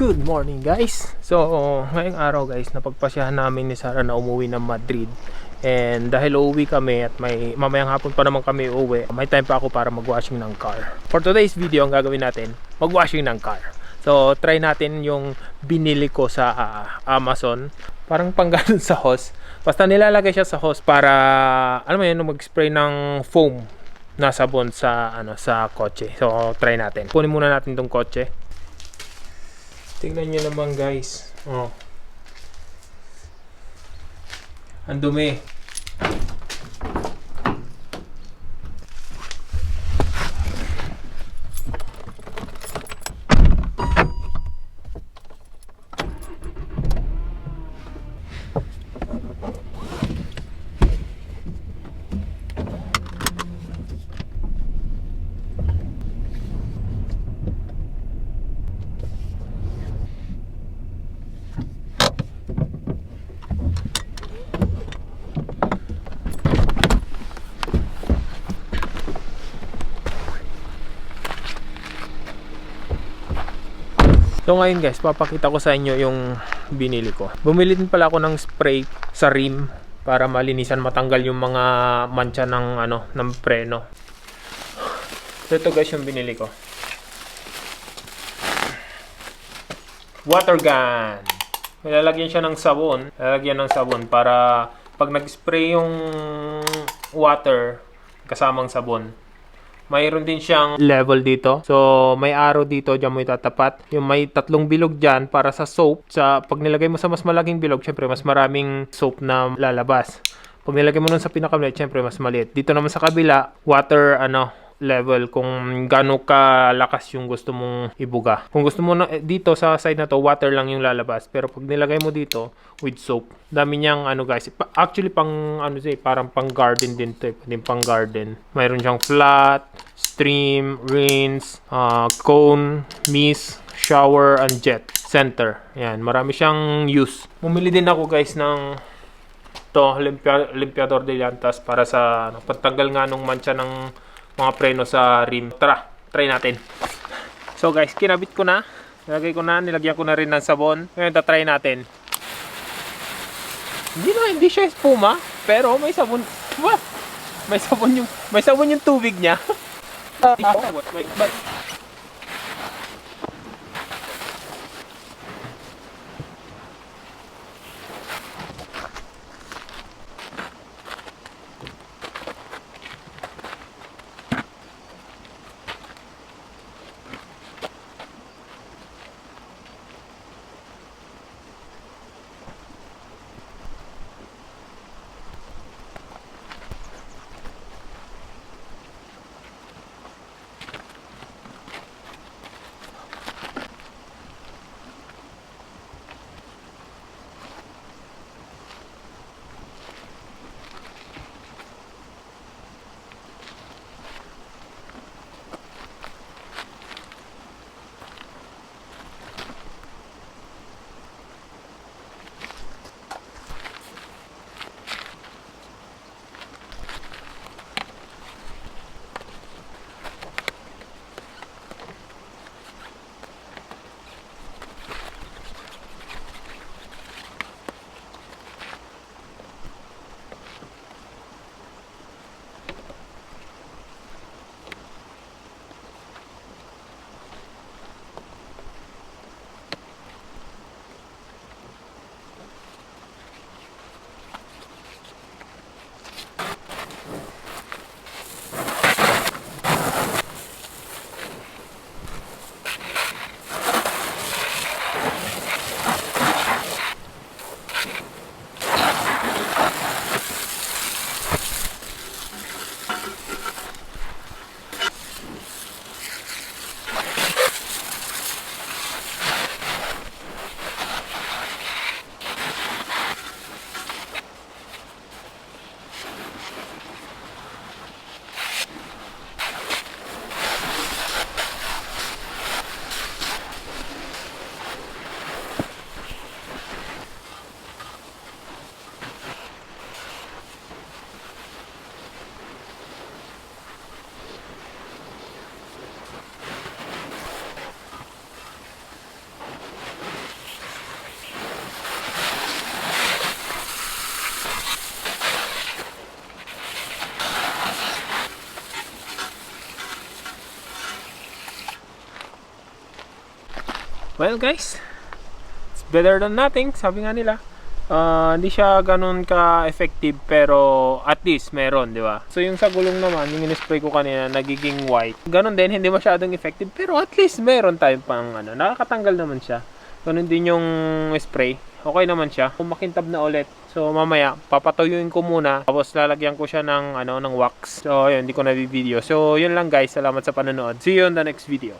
Good morning guys. So ngayong araw guys, napagpasyahan namin ni Sarah na umuwi ng Madrid. And dahil uuwi kami at may mamayang hapon pa naman kami uuwi, may time pa ako para mag-washing ng car. For today's video, ang gagawin natin, mag-washing ng car. So try natin yung binili ko sa Amazon. Parang pangganon sa hose. Basta nilalagay siya sa hose para alam mo yun, mag-spray ng foam na sabon sa sa kotse. So try natin. Kunin muna natin tong kotse. Tingnan nyo naman guys. Oh. Ang dumi. So ngayon guys, papakita ko sa inyo yung binili ko. Bumili din pala ako ng spray sa rim para malinisan, matanggal yung mga mancha ng ng preno. So ito guys yung binili ko. Water gun. Lalagyan siya ng sabon. Lalagyan ng sabon para pag nag-spray yung water kasamang sabon, mayroon din siyang level dito. So, may arrow dito, diyan mo itatapat. Yung may tatlong bilog dyan para sa soap. Pag nilagay mo sa mas malaking bilog, syempre mas maraming soap na lalabas. Pag nilagay mo nun sa pinakamaliit, syempre mas maliit. Dito naman sa kabila, water level, kung gaano kalakas yung gusto mong ibuga. Kung gusto mo na dito sa side na to, water lang yung lalabas. Pero pag nilagay mo dito with soap, dami niyang guys. Actually pang parang pang garden din to, pwedeng pang garden. Mayroon siyang flat, stream, rinse, cone, mist, shower, and jet, center. Yan, marami siyang use. Bumili din ako guys ng limpiador de llantas para sa pagtanggal nga nung mancha ng mga preno sa rim. Tara, try natin. So guys, kinabit ko na. Nilagyan ko na rin ng sabon. Ngayon, try natin. Hindi siya espuma, pero may sabon. What? May sabon yung tubig niya. Well guys, it's better than nothing, sabi nga nila. Hindi siya ganun ka-effective pero at least meron, di ba? So yung sa gulong naman, yung in-spray ko kanina, nagiging white. Ganun din, hindi masyadong effective pero at least meron tayong pang nakakatanggal naman siya. Ganun din yung spray. Okay naman siya. Makintab na ulit. So mamaya papatuyuin ko muna tapos lalagyan ko siya ng ng wax. So ayun, hindi ko na video. So yun lang guys, salamat sa panonood. See you on the next video.